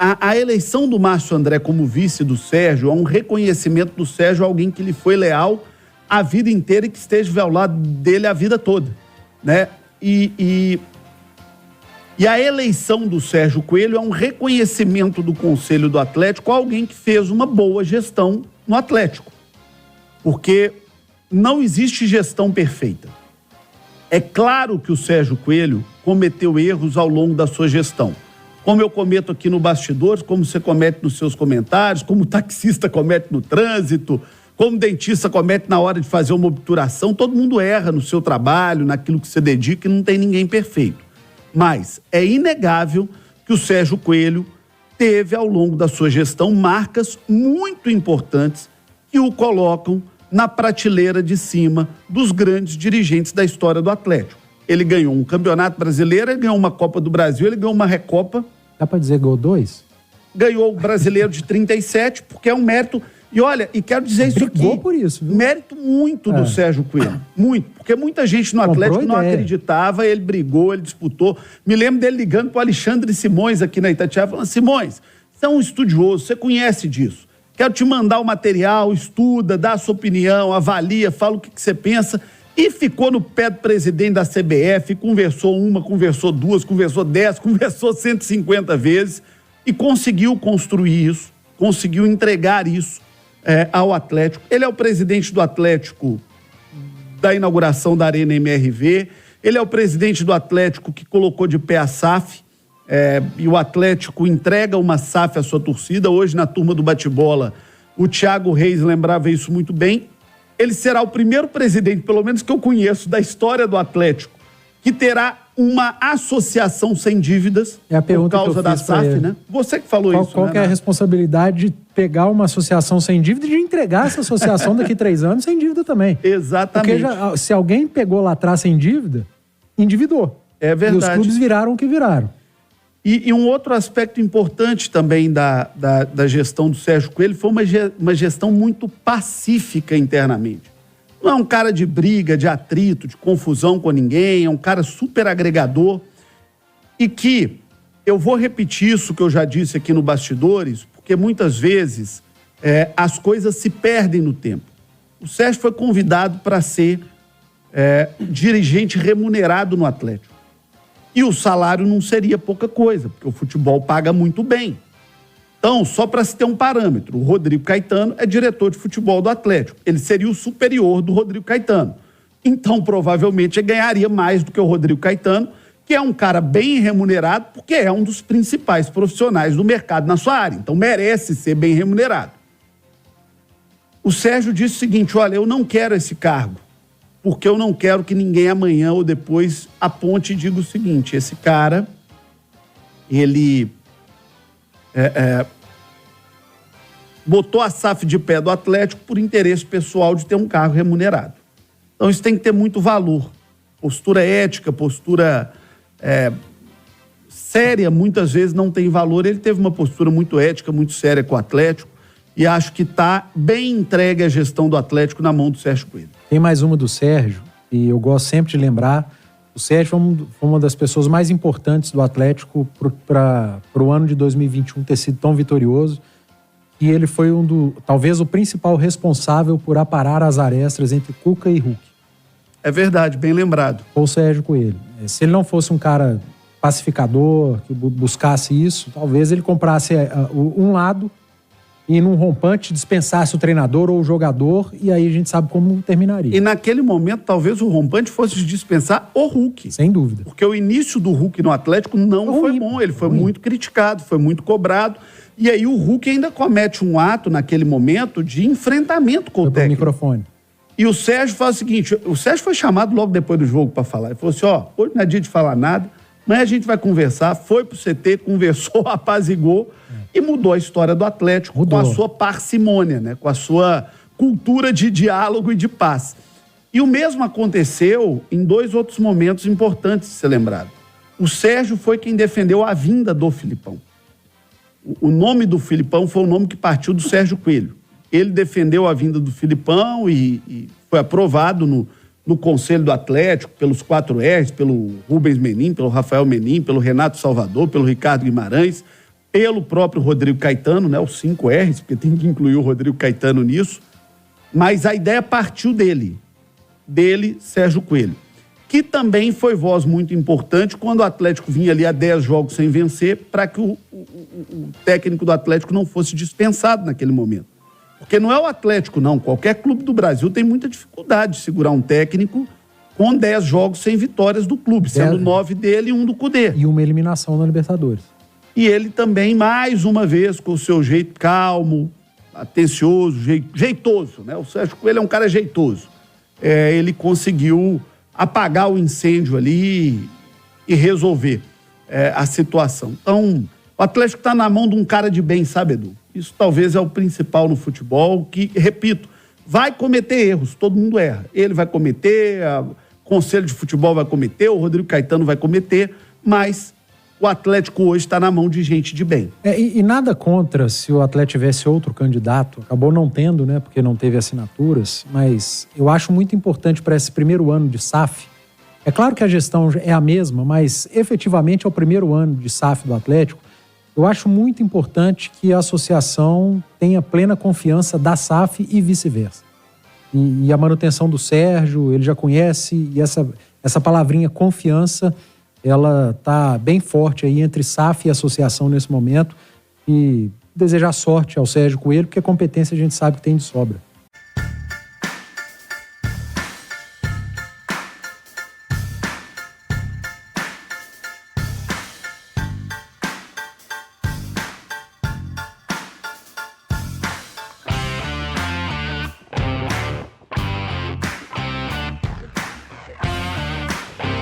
A eleição do Márcio André como vice do Sérgio é um reconhecimento do Sérgio a alguém que lhe foi leal a vida inteira e que esteve ao lado dele a vida toda, né? E a eleição do Sérgio Coelho é um reconhecimento do Conselho do Atlético a alguém que fez uma boa gestão no Atlético. Porque não existe gestão perfeita. É claro que o Sérgio Coelho cometeu erros ao longo da sua gestão. Como eu cometo aqui no Bastidores, como você comete nos seus comentários, como o taxista comete no trânsito, como o dentista comete na hora de fazer uma obturação, todo mundo erra no seu trabalho, naquilo que você dedica e não tem ninguém perfeito. Mas é inegável que o Sérgio Coelho teve, ao longo da sua gestão, marcas muito importantes que o colocam na prateleira de cima dos grandes dirigentes da história do Atlético. Ele ganhou um campeonato brasileiro, ele ganhou uma Copa do Brasil, ele ganhou uma Recopa. Dá pra dizer gol 2? Ganhou o brasileiro de 37, porque é um mérito. E olha, e quero dizer isso aqui. Brigou por isso, viu? Mérito muito do Sérgio Coelho. Muito. Porque muita gente no Atlético não acreditava, ele brigou, ele disputou. Me lembro dele ligando pro Alexandre Simões aqui na Itatiaia, falando: Simões, você é um estudioso, você conhece disso. Quero te mandar o material, estuda, dá a sua opinião, avalia, fala o que você pensa. E ficou no pé do presidente da CBF, conversou uma, conversou duas, conversou 10, conversou 150 vezes e conseguiu construir isso, conseguiu entregar isso ao Atlético. Ele é o presidente do Atlético da inauguração da Arena MRV, ele é o presidente do Atlético que colocou de pé a SAF, e o Atlético entrega uma SAF à sua torcida. Hoje, na turma do bate-bola, o Thiago Reis lembrava isso muito bem. Ele será o primeiro presidente, pelo menos que eu conheço, da história do Atlético, que terá uma associação sem dívidas por causa da SAF, né? Você que falou isso, Qual né? que é a responsabilidade de pegar uma associação sem dívida e de entregar essa associação daqui 3 anos sem dívida também? Exatamente. Porque se alguém pegou lá atrás sem dívida, endividou. É verdade. E os clubes viraram o que viraram. E um outro aspecto importante também da gestão do Sérgio Coelho foi uma gestão muito pacífica internamente. Não é um cara de briga, de atrito, de confusão com ninguém, é um cara super agregador e que, eu vou repetir isso que eu já disse aqui no Bastidores, porque muitas vezes as coisas se perdem no tempo. O Sérgio foi convidado para ser dirigente remunerado no Atlético. E o salário não seria pouca coisa, porque o futebol paga muito bem. Então, só para se ter um parâmetro, o Rodrigo Caetano é diretor de futebol do Atlético. Ele seria o superior do Rodrigo Caetano. Então, provavelmente, ele ganharia mais do que o Rodrigo Caetano, que é um cara bem remunerado, porque é um dos principais profissionais do mercado na sua área. Então, merece ser bem remunerado. O Sérgio disse o seguinte: olha, eu não quero esse cargo, porque eu não quero que ninguém amanhã ou depois aponte e diga o seguinte: esse cara, ele botou a SAF de pé do Atlético por interesse pessoal de ter um cargo remunerado. Então isso tem que ter muito valor. Postura ética, postura séria, muitas vezes não tem valor. Ele teve uma postura muito ética, muito séria com o Atlético e acho que está bem entregue a gestão do Atlético na mão do Sérgio Coelho. Tem mais uma do Sérgio, e eu gosto sempre de lembrar, o Sérgio foi uma das pessoas mais importantes do Atlético para o ano de 2021 ter sido tão vitorioso, e ele foi talvez o principal responsável por aparar as arestas entre Cuca e Hulk. É verdade, bem lembrado. Ou o Sérgio Coelho. Se ele não fosse um cara pacificador, que buscasse isso, talvez ele comprasse um lado e num rompante dispensasse o treinador ou o jogador, e aí a gente sabe como terminaria. E naquele momento, talvez o rompante fosse dispensar o Hulk. Sem dúvida. Porque o início do Hulk no Atlético não foi bom, ele foi muito criticado, foi muito cobrado, e aí o Hulk ainda comete um ato naquele momento de enfrentamento com o técnico. Microfone. E o Sérgio faz o seguinte, o Sérgio foi chamado logo depois do jogo para falar, ele falou assim: ó, hoje não é dia de falar nada, amanhã a gente vai conversar. Foi pro CT, conversou, apazigou e mudou a história do Atlético com a sua parcimônia, né? Com a sua cultura de diálogo e de paz. E o mesmo aconteceu em 2 outros momentos importantes de ser lembrado. O Sérgio foi quem defendeu a vinda do Filipão. O nome do Filipão foi o nome que partiu do Sérgio Coelho. Ele defendeu a vinda do Filipão e foi aprovado no Conselho do Atlético, pelos 4 R's, pelo Rubens Menin, pelo Rafael Menin, pelo Renato Salvador, pelo Ricardo Guimarães. pelo próprio Rodrigo Caetano, né, os 5 R's, porque tem que incluir o Rodrigo Caetano nisso, mas a ideia partiu dele, Sérgio Coelho, que também foi voz muito importante quando o Atlético vinha ali a 10 jogos sem vencer, para que o técnico do Atlético não fosse dispensado naquele momento. Porque não é o Atlético, não. Qualquer clube do Brasil tem muita dificuldade de segurar um técnico com 10 jogos sem vitórias do clube, sendo 9 dele e 1 do Cudê. E uma eliminação na Libertadores. E ele também, mais uma vez, com o seu jeito calmo, atencioso, jeitoso, né? O Sérgio Coelho é um cara jeitoso. Ele conseguiu apagar o incêndio ali e resolver a situação. Então, o Atlético está na mão de um cara de bem, sabe, Edu? Isso talvez é o principal no futebol, que, repito, vai cometer erros, todo mundo erra. Ele vai cometer, o Conselho de Futebol vai cometer, o Rodrigo Caetano vai cometer, mas o Atlético hoje está na mão de gente de bem. E nada contra se o Atlético tivesse outro candidato, acabou não tendo, né, porque não teve assinaturas, mas eu acho muito importante para esse primeiro ano de SAF. É claro que a gestão é a mesma, mas efetivamente é o primeiro ano de SAF do Atlético. Eu acho muito importante que a associação tenha plena confiança da SAF e vice-versa. E a manutenção do Sérgio, ele já conhece, e essa palavrinha confiança, ela está bem forte aí entre SAF e associação nesse momento. E desejar sorte ao Sérgio Coelho, porque a competência a gente sabe que tem de sobra.